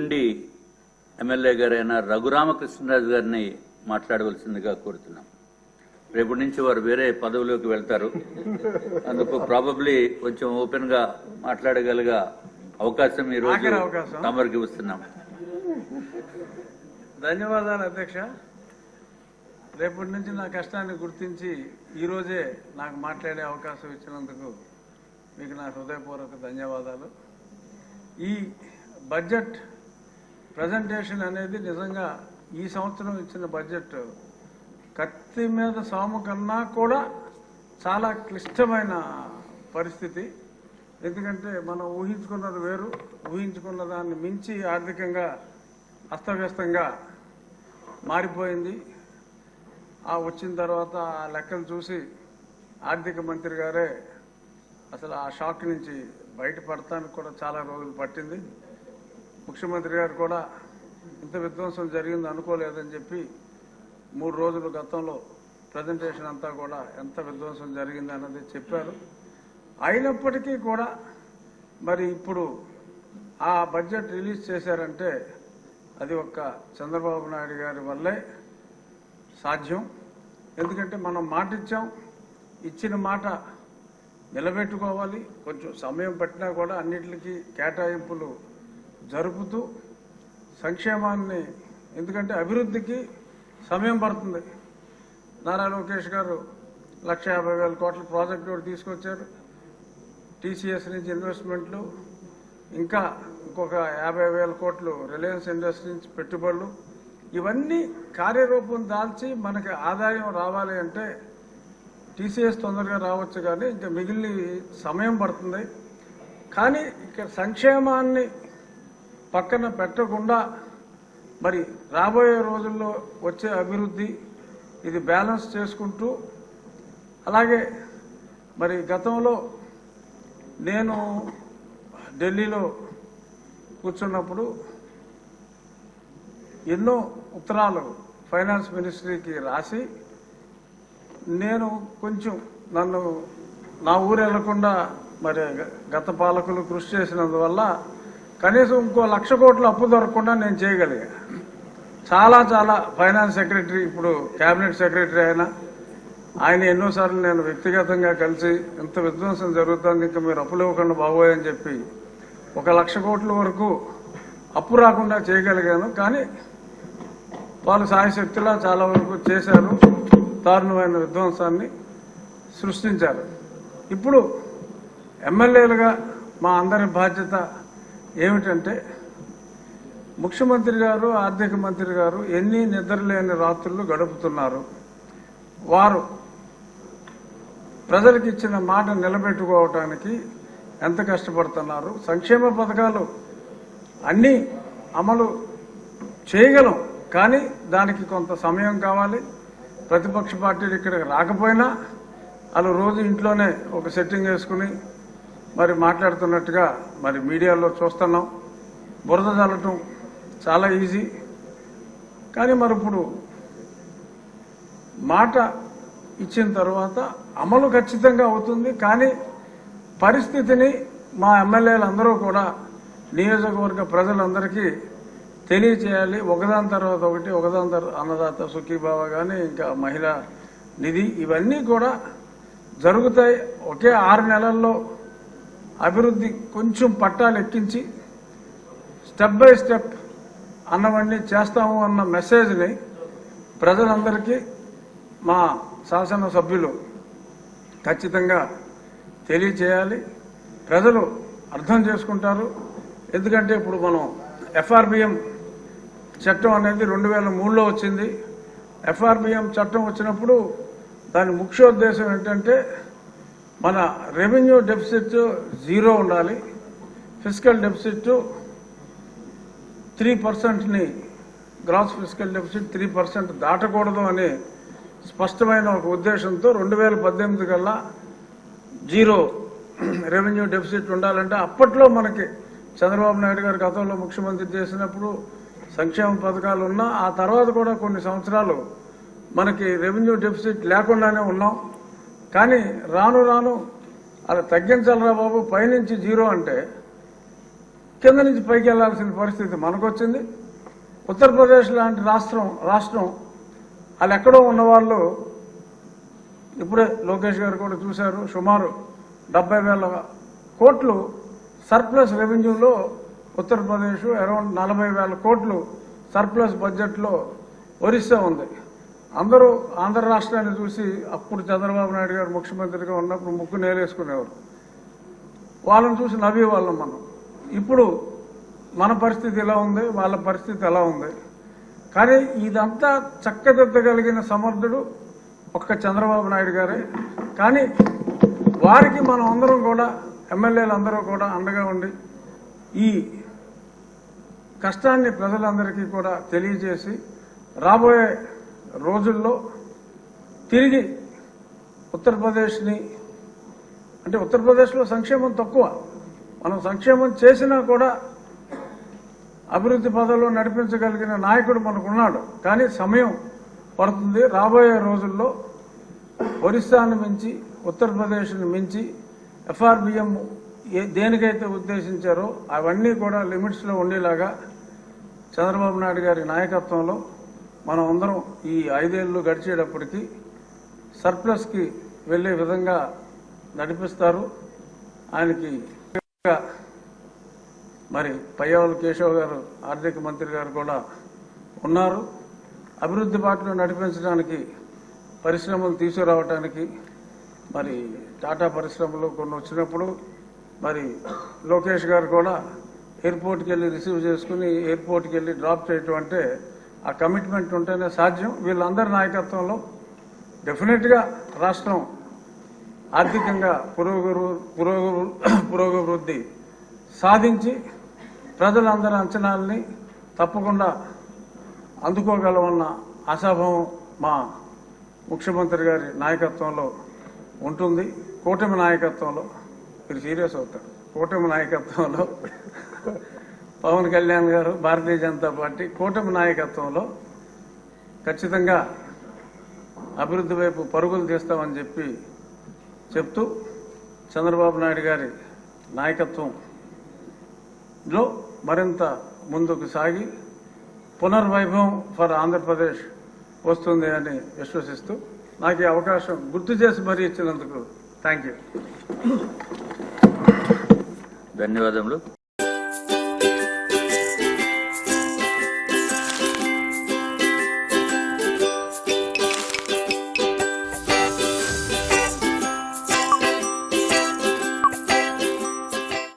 ఉండి ఎమ్మెల్యే గారైన రఘురామకృష్ణరాజు గారిని మాట్లాడవలసిందిగా కోరుతున్నాం. రేపటి నుంచి వారు వేరే పదవిలోకి వెళ్తారు. అందుకు ప్రాబబ్లీ కొంచెం ఓపెన్ గా మాట్లాడగలిగే అవకాశం ఈ రోజు తమరికి ఇస్తున్నాం. ధన్యవాదాలు అధ్యక్ష. రేపటి నుంచి నా కష్టాన్ని గుర్తించి ఈరోజే నాకు మాట్లాడే అవకాశం ఇచ్చినందుకు మీకు నా హృదయపూర్వక ధన్యవాదాలు. ఈ బడ్జెట్ ప్రజెంటేషన్ అనేది నిజంగా ఈ సంవత్సరం ఇచ్చిన బడ్జెట్ కత్తి మీద సాము కన్నా కూడా చాలా క్లిష్టమైన పరిస్థితి. ఎందుకంటే మనం ఊహించుకున్నది వేరు, ఊహించుకున్న దాన్ని మించి ఆర్థికంగా అస్తవ్యస్తంగా మారిపోయింది. ఆ వచ్చిన తర్వాత ఆ లెక్కలు చూసి ఆర్థిక మంత్రి గారే అసలు ఆ షాక్ నుంచి బయటపడటానికి కూడా చాలా రోజులు పట్టింది. ముఖ్యమంత్రి గారు కూడా ఇంత విధ్వంసం జరిగింది అనుకోలేదని చెప్పి 3 రోజులు గతంలో ప్రజెంటేషన్ అంతా కూడా ఎంత విధ్వంసం జరిగింది అన్నది చెప్పారు. అయినప్పటికీ కూడా మరి ఇప్పుడు ఆ బడ్జెట్ రిలీజ్ చేశారంటే అది ఒక్క చంద్రబాబు నాయుడు గారి వల్లే సాధ్యం. ఎందుకంటే మనం మాట ఇచ్చాం, ఇచ్చిన మాట నిలబెట్టుకోవాలి. కొంచెం సమయం పట్టినా కూడా అన్నిటికీ కేటాయింపులు జరుపుతూ సంక్షేమాన్ని, ఎందుకంటే అభివృద్ధికి సమయం పడుతుంది. నారా లోకేష్ గారు 1,50,000 కోట్ల ప్రాజెక్టు కూడా తీసుకొచ్చారు. టీసీఎస్ నుంచి ఇన్వెస్ట్మెంట్లు, ఇంకా ఇంకొక 50,000 కోట్లు రిలయన్స్ ఇండస్ట్రీ నుంచి పెట్టుబడులు, ఇవన్నీ కార్యరూపం దాల్చి మనకి ఆదాయం రావాలి అంటే టీసీఎస్ తొందరగా రావచ్చు, కానీ ఇంకా మిగిలిన సమయం పడుతుంది. కానీ ఇక్కడ సంక్షేమాన్ని పక్కన పెట్టకుండా మరి రాబోయే రోజుల్లో వచ్చే అభివృద్ధి ఇది బ్యాలెన్స్ చేసుకుంటూ, అలాగే మరి గతంలో నేను ఢిల్లీలో కూర్చున్నప్పుడు ఎన్నో ఉత్తరాలు ఫైనాన్స్ మినిస్ట్రీకి రాసి నేను కొంచెం నన్ను నా ఊరు వెళ్లకుండా మరి గత పాలకులు కృషి చేసినందువల్ల కనీసం ఇంకో 1,00,000 కోట్ల అప్పు దొరకకుండా నేను చేయగలిగా. చాలా ఫైనాన్స్ సెక్రటరీ, ఇప్పుడు కేబినెట్ సెక్రటరీ ఆయన ఎన్నోసార్లు నేను వ్యక్తిగతంగా కలిసి ఇంత విధ్వంసం జరుగుతుంది, ఇంకా మీరు అప్పులు ఇవ్వకుండా బాగోయని చెప్పి 1,00,000 కోట్ల వరకు అప్పు రాకుండా చేయగలిగాను. కానీ వాళ్ళు సాయశక్తిలా చాలా వరకు చేశారు, దారుణమైన విధ్వంసాన్ని సృష్టించారు. ఇప్పుడు ఎమ్మెల్యేలుగా మా అందరి బాధ్యత ఏమిటంటే, ముఖ్యమంత్రి గారు, ఆర్థిక మంత్రి గారు ఎన్ని నిద్రలేని రాత్రులు గడుపుతున్నారు. వారు ప్రజలకు ఇచ్చిన మాట నిలబెట్టుకోవటానికి ఎంత కష్టపడుతున్నారు. సంక్షేమ పథకాలు అన్నీ అమలు చేయగలం, కానీ దానికి కొంత సమయం కావాలి. ప్రతిపక్ష పార్టీలు ఇక్కడికి రాకపోయినా వాళ్ళు రోజు ఇంట్లోనే ఒక సెట్టింగ్ వేసుకుని మరి మాట్లాడుతున్నట్టుగా మరి మీడియాలో చూస్తున్నాం. బురద చల్లటం చాలా ఈజీ, కానీ మరి ఇప్పుడు మాట ఇచ్చిన తర్వాత అమలు ఖచ్చితంగా అవుతుంది. కానీ పరిస్థితిని మా ఎమ్మెల్యేలందరూ కూడా నియోజకవర్గ ప్రజలందరికీ తెలియచేయాలి. ఒకదాని తర్వాత ఒకటి, ఒకదాని తర్వాత అన్నదాత సుఖీభావ కానీ ఇంకా మహిళా నిధి, ఇవన్నీ కూడా జరుగుతాయి. ఒకే 6 నెలల్లో అభివృద్ధి కొంచెం పట్టాలు ఎక్కించి స్టెప్ బై స్టెప్ అన్నవన్నీ చేస్తాము అన్న మెసేజ్ని ప్రజలందరికీ మా శాసనసభ్యులు ఖచ్చితంగా తెలియచేయాలి. ప్రజలు అర్థం చేసుకుంటారు. ఎందుకంటే ఇప్పుడు మనం ఎఫ్ఆర్బిఎం చట్టం అనేది 2003లో వచ్చింది. ఎఫ్ఆర్బిఎం చట్టం వచ్చినప్పుడు దాని ముఖ్యోద్దేశం ఏంటంటే మన రెవెన్యూ డెఫిసిట్ 0 ఉండాలి, ఫిస్కల్ డెఫిసిట్ 3%ని, గ్రాస్ ఫిస్కల్ డెఫిసిట్ 3% దాటకూడదు అనే స్పష్టమైన ఒక ఉద్దేశంతో 2018 కల్లా 0 రెవెన్యూ డెఫిసిట్ ఉండాలంటే అప్పట్లో మనకి చంద్రబాబు నాయుడు గారు గతంలో ముఖ్యమంత్రి చేసినప్పుడు సంక్షేమ పథకాలు ఉన్నా ఆ తర్వాత కూడా కొన్ని సంవత్సరాలు మనకి రెవెన్యూ డెఫిసిట్ లేకుండానే ఉన్నాం. కానీ రాను రాను అలా తగ్గించాలరా బాబు, పైనుంచి 0 అంటే కింద నుంచి పైకి వెళ్లాల్సిన పరిస్థితి మనకొచ్చింది. ఉత్తరప్రదేశ్ లాంటి రాష్ట్రం వాళ్ళు ఎక్కడో ఉన్నవాళ్ళు ఇప్పుడే లోకేష్ గారు కూడా చూశారు, సుమారు 70,000 కోట్లు సర్ప్లస్ రెవెన్యూలో ఉత్తరప్రదేశ్, అరౌండ్ 40,000 కోట్లు సర్ప్లస్ బడ్జెట్లో ఒరిస్సా ఉంది. అందరూ ఆంధ్ర రాష్ట్రాన్ని చూసి అప్పుడు చంద్రబాబు నాయుడు గారు ముఖ్యమంత్రిగా ఉన్నప్పుడు ముక్కు నేలేసుకునేవారు. వాళ్ళని చూసి నవ్వేవాళ్ళం మనం. ఇప్పుడు మన పరిస్థితి ఎలా ఉంది, వాళ్ళ పరిస్థితి ఎలా ఉంది. కానీ ఇదంతా చక్కదిద్దగలిగిన సమర్థుడు ఒక్క చంద్రబాబు నాయుడు గారే. కానీ వారికి మనం అందరం కూడా, ఎమ్మెల్యేలు అందరూ కూడా అండగా ఉండి ఈ కష్టాన్ని ప్రజలందరికీ కూడా తెలియజేసి రాబోయే రోజుల్లో తిరిగి ఉత్తరప్రదేశ్ని, అంటే ఉత్తరప్రదేశ్లో సంక్షేమం తక్కువ, మనం సంక్షేమం చేసినా కూడా అభివృద్ధి పదంలో నడిపించగలిగిన నాయకుడు మనకున్నాడు. కానీ సమయం పడుతుంది. రాబోయే రోజుల్లో ఒరిస్సాను మించి, ఉత్తరప్రదేశ్ని మించి ఎఫ్ఆర్బిఎం దేనికైతే ఉద్దేశించారో అవన్నీ కూడా లిమిట్స్లో ఉండేలాగా చంద్రబాబు నాయుడు గారి నాయకత్వంలో మనం అందరం ఈ 5 ఏళ్లు గడిచేటప్పటికి సర్ప్లస్కి వెళ్లే విధంగా నడిపిస్తారు. ఆయనకి మరి పయ్యావుల కేశవ్ గారు, ఆర్థిక మంత్రి గారు కూడా ఉన్నారు. అభివృద్ధి బాటలో నడిపించడానికి, పరిశ్రమలు తీసుకురావడానికి, మరి టాటా పరిశ్రమలు కొన్ని వచ్చినప్పుడు మరి లోకేష్ గారు కూడా ఎయిర్పోర్ట్కి వెళ్ళి రిసీవ్ చేసుకుని ఎయిర్పోర్ట్కి వెళ్ళి డ్రాప్ చేయటం అంటే ఆ కమిట్మెంట్ ఉంటేనే సాధ్యం. వీళ్ళందరి నాయకత్వంలో డెఫినెట్గా రాష్ట్రం ఆర్థికంగా పురోగవృద్ధి సాధించి ప్రజలందరి అంచనాలని తప్పకుండా అందుకోగలమన్న ఆశాభావం మా ముఖ్యమంత్రి గారి నాయకత్వంలో ఉంటుంది. కూటమి నాయకత్వంలో, మీరు సీరియస్ అవుతారు, కూటమి నాయకత్వంలో పవన్ కళ్యాణ్ గారు, భారతీయ జనతా పార్టీ కూటమి నాయకత్వంలో ఖచ్చితంగా అభివృద్ధి వైపు పరుగులు తీస్తామని చెప్తూ చంద్రబాబు నాయుడు గారి నాయకత్వంలో మరింత ముందుకు సాగి పునర్వైభవం ఫర్ ఆంధ్రప్రదేశ్ వస్తుంది అని విశ్వసిస్తూ నాకు ఈ అవకాశం గుర్తు చేసి మరీ ఇచ్చినందుకు థ్యాంక్ యూ. ధన్యవాదములు.